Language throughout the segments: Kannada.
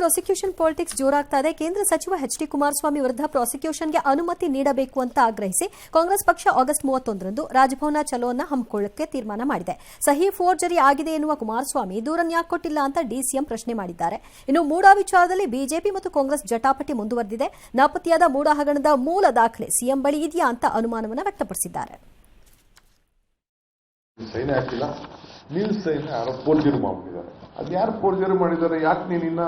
ಪ್ರಾಸಿಕ್ಯೂಷನ್ ಪಾಲಿಟಿಕ್ಸ್ ಜೋರಾಗ್ತಾ ಇದೆ. ಕೇಂದ್ರ ಸಚಿವ ಎಚ್.ಡಿ. ಕುಮಾರಸ್ವಾಮಿ ವಿರುದ್ಧ ಪ್ರಾಸಿಕ್ಯೂಷನ್ಗೆ ಅನುಮತಿ ನೀಡಬೇಕು ಅಂತ ಆಗ್ರಹಿಸಿ ಕಾಂಗ್ರೆಸ್ ಪಕ್ಷ ಆಗಸ್ಟ್ 31ರಂದು ರಾಜಭವನ ಚಲೋವನ್ನು ಹಮ್ಮಿಕೊಳ್ಳಕ್ಕೆ ತೀರ್ಮಾನ ಮಾಡಿದೆ. ಸಹಿ ಫೋರ್ಜರಿ ಆಗಿದೆ ಎನ್ನುವ ಕುಮಾರಸ್ವಾಮಿ ದೂರನ್ನು ಯಾಕೆ ಕೊಟ್ಟಿಲ್ಲ ಅಂತ ಡಿಸಿಎಂ ಪ್ರಶ್ನೆ ಮಾಡಿದ್ದಾರೆ. ಇನ್ನು ಮೂಡಾ ವಿಚಾರದಲ್ಲಿ ಬಿಜೆಪಿ ಮತ್ತು ಕಾಂಗ್ರೆಸ್ ಜಟಾಪಟಿ ಮುಂದುವರೆದಿದೆ. ನಾಪತ್ತೆಯಾದ ಮೂಡಾ ಹಗರಣದ ಮೂಲ ದಾಖಲೆ ಸಿಎಂ ಬಳಿ ಇದೆಯಾ ಅಂತ ಅನುಮಾನವನ್ನು ವ್ಯಕ್ತಪಡಿಸಿದ್ದಾರೆ. ನೀವು ಸೈನ್ ಯಾರೋ ಫೋರ್ಜರಿ ಮಾಡಿಬಿಟ್ಟಿದ್ದಾರೆ. ಅದು ಯಾರು ಫೋರ್ಜರಿ ಮಾಡಿದ್ದಾರೆ? ಯಾಕೆ ನೀನಿನ್ನ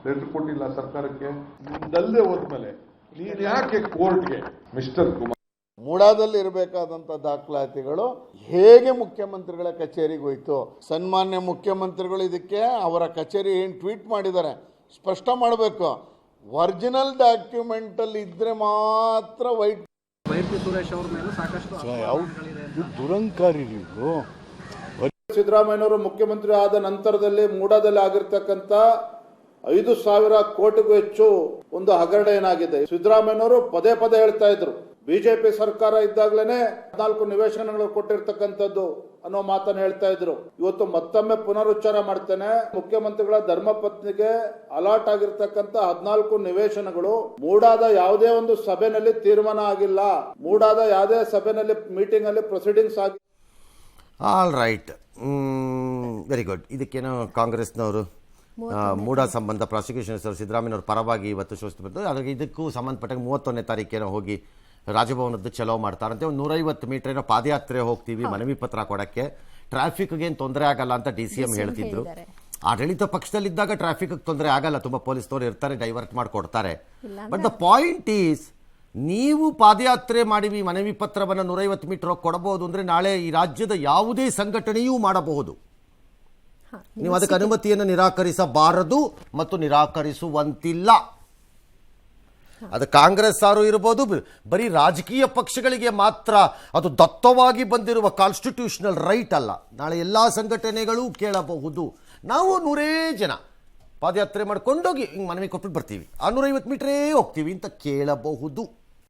ಲೆಟರ್ ಕೊಟ್ಟಿಲ್ಲ ಸರ್ಕಾರಕ್ಕೆ? ನಿಂದಲ್ಲದೆ ಹೋದ್ಮೇಲೆ ನೀನ್ ಯಾಕೆ ಕೋರ್ಟ್ಗೆ? ಮಿಸ್ಟರ್ ಕುಮಾರ್, ಮೂಡಾದಲ್ಲಿ ಇರಬೇಕಾದಂತ ದಾಖಲಾತಿಗಳು ಹೇಗೆ ಮುಖ್ಯಮಂತ್ರಿಗಳ ಕಚೇರಿಗೆ ಹೋಯ್ತು? ಸನ್ಮಾನ್ಯ ಮುಖ್ಯಮಂತ್ರಿಗಳು ಇದಕ್ಕೆ ಅವರ ಕಚೇರಿ ಏನು ಟ್ವೀಟ್ ಮಾಡಿದ್ದಾರೆ ಸ್ಪಷ್ಟ ಮಾಡಬೇಕು. ಒರಿಜಿನಲ್ ಡಾಕ್ಯುಮೆಂಟ್ ಅಲ್ಲಿ ಇದ್ರೆ ಮಾತ್ರ ವೈಟ್. ಸುರೇಶ್ ಅವ್ರ ಮೇಲೆ ಸಾಕಷ್ಟು ದುರಂಕಾರಿ ನೀವು. ಸಿದ್ದರಾಮಯ್ಯನವರು ಮುಖ್ಯಮಂತ್ರಿ ಆದ ನಂತರದಲ್ಲಿ ಮೂಡಾದಲ್ಲಿ ಆಗಿರ್ತಕ್ಕಂಥ 5,000 ಕೋಟಿಗೂ ಹೆಚ್ಚು ಒಂದು ಹಗರಣ ಏನಾಗಿದೆ. ಸಿದ್ದರಾಮಯ್ಯನವರು ಪದೇ ಪದೇ ಹೇಳ್ತಾ ಇದ್ರು, ಬಿಜೆಪಿ ಸರ್ಕಾರ ಇದ್ದಾಗಲೇ 14 ನಿವೇಶನಗಳು ಕೊಟ್ಟಿರ್ತಕ್ಕಂಥದ್ದು ಅನ್ನೋ ಮಾತನ್ನು ಹೇಳ್ತಾ ಇದ್ರು. ಇವತ್ತು ಮತ್ತೊಮ್ಮೆ ಪುನರುಚ್ಚಾರ ಮಾಡ್ತೇನೆ, ಮುಖ್ಯಮಂತ್ರಿಗಳ ಧರ್ಮಪತ್ನಿಗೆ ಅಲಾಟ್ ಆಗಿರ್ತಕ್ಕಂಥ 14 ನಿವೇಶನಗಳು ಮೂಡಾದ ಯಾವುದೇ ಒಂದು ಸಭೆಯಲ್ಲಿ ತೀರ್ಮಾನ ಆಗಿಲ್ಲ. ಮೂಡಾದ ಯಾವುದೇ ಸಭೆಯಲ್ಲಿ ಮೀಟಿಂಗ್ ಅಲ್ಲಿ ಪ್ರೊಸೀಡಿಂಗ್ಸ್ ಆಗಿ. All right, very good. ಇದಕ್ಕೇನೋ ಕಾಂಗ್ರೆಸ್ನವರು ಮೂಡಾ ಸಂಬಂಧ ಪ್ರಾಸಿಕ್ಯೂಷನ್ ಸಿದ್ದರಾಮಯ್ಯನವ್ರ ಪರವಾಗಿ ಇವತ್ತು ಶೋಷಿಸಿದ್ದು. ಹಾಗಾಗಿ ಇದಕ್ಕೂ ಸಂಬಂಧಪಟ್ಟಾಗ 31ನೇ ತಾರೀಕೇನೋ ಹೋಗಿ ರಾಜಭವನದ್ದು ಚಲೋ ಮಾಡ್ತಾರಂತೆ. ಒಂದು 150 ಮೀಟರ್ ಏನೋ ಪಾದಯಾತ್ರೆ ಹೋಗ್ತೀವಿ ಮನವಿ ಪತ್ರ ಕೊಡಕ್ಕೆ, ಟ್ರಾಫಿಕ್ಗೆ ಏನು ತೊಂದರೆ ಆಗಲ್ಲ ಅಂತ ಡಿಸಿಎಂ ಹೇಳ್ತಿದ್ರು. ಆಡಳಿತ ಪಕ್ಷದಲ್ಲಿದ್ದಾಗ ಟ್ರಾಫಿಕ್ ತೊಂದರೆ ಆಗಲ್ಲ, ತುಂಬ ಪೊಲೀಸ್ನವರು ಇರ್ತಾರೆ, ಡೈವರ್ಟ್ ಮಾಡಿಕೊಡ್ತಾರೆ. ಬಟ್ ದ ಪಾಯಿಂಟ್ ಈಸ್, ನೀವು ಪಾದಯಾತ್ರೆ ಮಾಡಿವಿ ಮನವಿ ಪತ್ರವನ್ನು 150 ಮೀಟರ್ ಹೋಗಿ ಕೊಡಬಹುದು ಅಂದರೆ ನಾಳೆ ಈ ರಾಜ್ಯದ ಯಾವುದೇ ಸಂಘಟನೆಯೂ ಮಾಡಬಹುದು. ನೀವು ಅದಕ್ಕೆ ಅನುಮತಿಯನ್ನು ನಿರಾಕರಿಸಬಾರದು ಮತ್ತು ನಿರಾಕರಿಸುವಂತಿಲ್ಲ. ಅದು ಕಾಂಗ್ರೆಸ್ ಸಾರು ಇರ್ಬೋದು, ಬರೀ ರಾಜಕೀಯ ಪಕ್ಷಗಳಿಗೆ ಮಾತ್ರ ಅದು ದತ್ತವಾಗಿ ಬಂದಿರುವ ಕಾನ್ಸ್ಟಿಟ್ಯೂಷನಲ್ ರೈಟ್ ಅಲ್ಲ. ನಾಳೆ ಎಲ್ಲ ಸಂಘಟನೆಗಳೂ ಕೇಳಬಹುದು. ನಾವು 100 ಜನ ಪಾದಯಾತ್ರೆ ಮಾಡ್ಕೊಂಡೋಗಿ ಹಿಂಗೆ ಮನವಿ ಕೊಟ್ಟು ಬರ್ತೀವಿ, 150 ಮೀಟ್ರೇ ಹೋಗ್ತೀವಿ ಅಂತ ಕೇಳಬಹುದು.